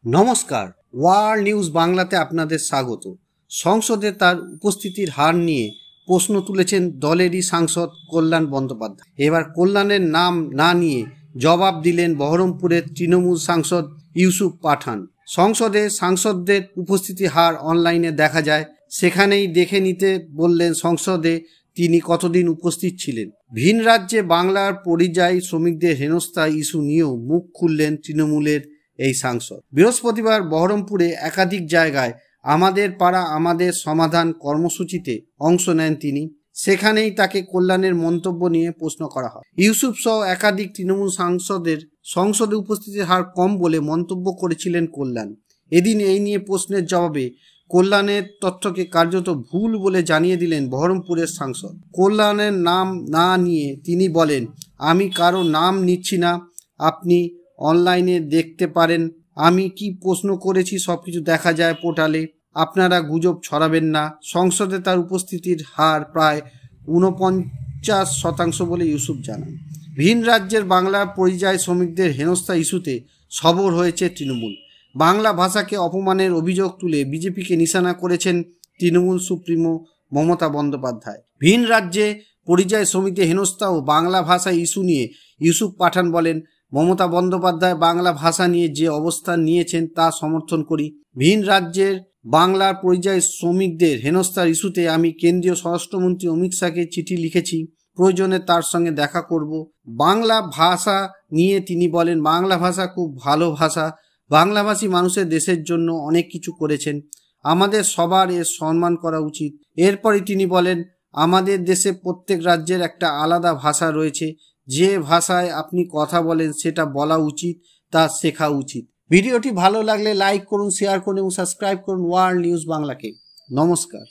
নমস্কার, world news বাংলাতে আপনাদের স্বাগত। সংসদে তার উপস্থিতির হার নিয়ে প্রশ্ন তুলেছেন দলেরই সাংসদ কল্যাণ বন্দ্যোপাধ্যায়। এবার কল্যাণের নাম না নিয়ে জবাব দিলেন বহরমপুরের তৃণমূল সাংসদ ইউসুফ পাঠান। সংসদে সাংসদদের উপস্থিতির হার অনলাইনে দেখা যায়, সেখানেই দেখে নিতে বললেন সংসদে তিনি কতদিন উপস্থিত ছিলেন। ভিন রাজ্যে বাংলার পরিযায়ী শ্রমিকদের হেনস্থা ইস্যু নিয়েও মুখ খুললেন তৃণমূলের এই সাংসদ। বৃহস্পতিবার বহরমপুরে একাধিক জায়গায় আমাদের পাড়া আমাদের সমাধান কর্মসূচিতে অংশ নেন তিনি। সেখানেই তাকে কল্যাণের মন্তব্য নিয়ে প্রশ্ন করা হয়। ইউসুফ সহ একাধিক তৃণমূল সাংসদের সংসদে উপস্থিতির হার কম বলে মন্তব্য করেছিলেন কল্যাণ। এদিন এই নিয়ে প্রশ্নের জবাবে কল্যাণের তথ্যকে কার্যত ভুল বলে জানিয়ে দিলেন বহরমপুরের সাংসদ। কল্যাণের নাম না নিয়ে তিনি বলেন, আমি কারো নাম নিচ্ছি না, আপনি অনলাইনে দেখতে পারেন। আমি কি প্রশ্ন করেছি সবকিছু দেখা যায় পোর্টালে, আপনারা গুজব ছড়াবেন না। সংসদে তার উপস্থিতির হার প্রায় 49% বলে ইউসুফ জানান। ভিন রাজ্যের বাংলা পরিযায়ী শ্রমিকদের হেনস্থা ইস্যুতে সরব হয়েছে তৃণমূল। বাংলা ভাষাকে অপমানের অভিযোগ তুলে বিজেপিকে নিশানা করেছেন তৃণমূল সুপ্রিমো মমতা বন্দ্যোপাধ্যায়। ভিন রাজ্যে পরিযায়ী শ্রমিকদের হেনস্থা ও বাংলা ভাষা ইস্যু নিয়ে ইউসুফ পাঠান বলেন, মমতা বন্দ্যোপাধ্যায় বাংলা ভাষা নিয়ে যে অবস্থান নিয়েছেন তা সমর্থন করি। ভিন রাজ্যের বাংলার পরিযায়ী শ্রমিকদের হেনস্থার ইস্যুতে আমি কেন্দ্রীয় স্বরাষ্ট্রমন্ত্রী অমিত শাহকে চিঠি লিখেছি, প্রয়োজনে তার সঙ্গে দেখা করব। বাংলা ভাষা নিয়ে তিনি বলেন, বাংলা ভাষা খুব ভালো ভাষা, বাংলাভাষী মানুষের দেশের জন্য অনেক কিছু করেছেন, আমাদের সবার এর সম্মান করা উচিত। এরপরই তিনি বলেন, আমাদের দেশে প্রত্যেক রাজ্যের একটা আলাদা ভাষা রয়েছে, যে ভাষায় আপনি কথা বলেন সেটা বলা উচিত, তা শেখা উচিত। ভিডিওটি ভালো লাগলে লাইক করুন, শেয়ার করুন এবং সাবস্ক্রাইব করুন ওয়ার্ল্ড নিউজ বাংলাকে। নমস্কার।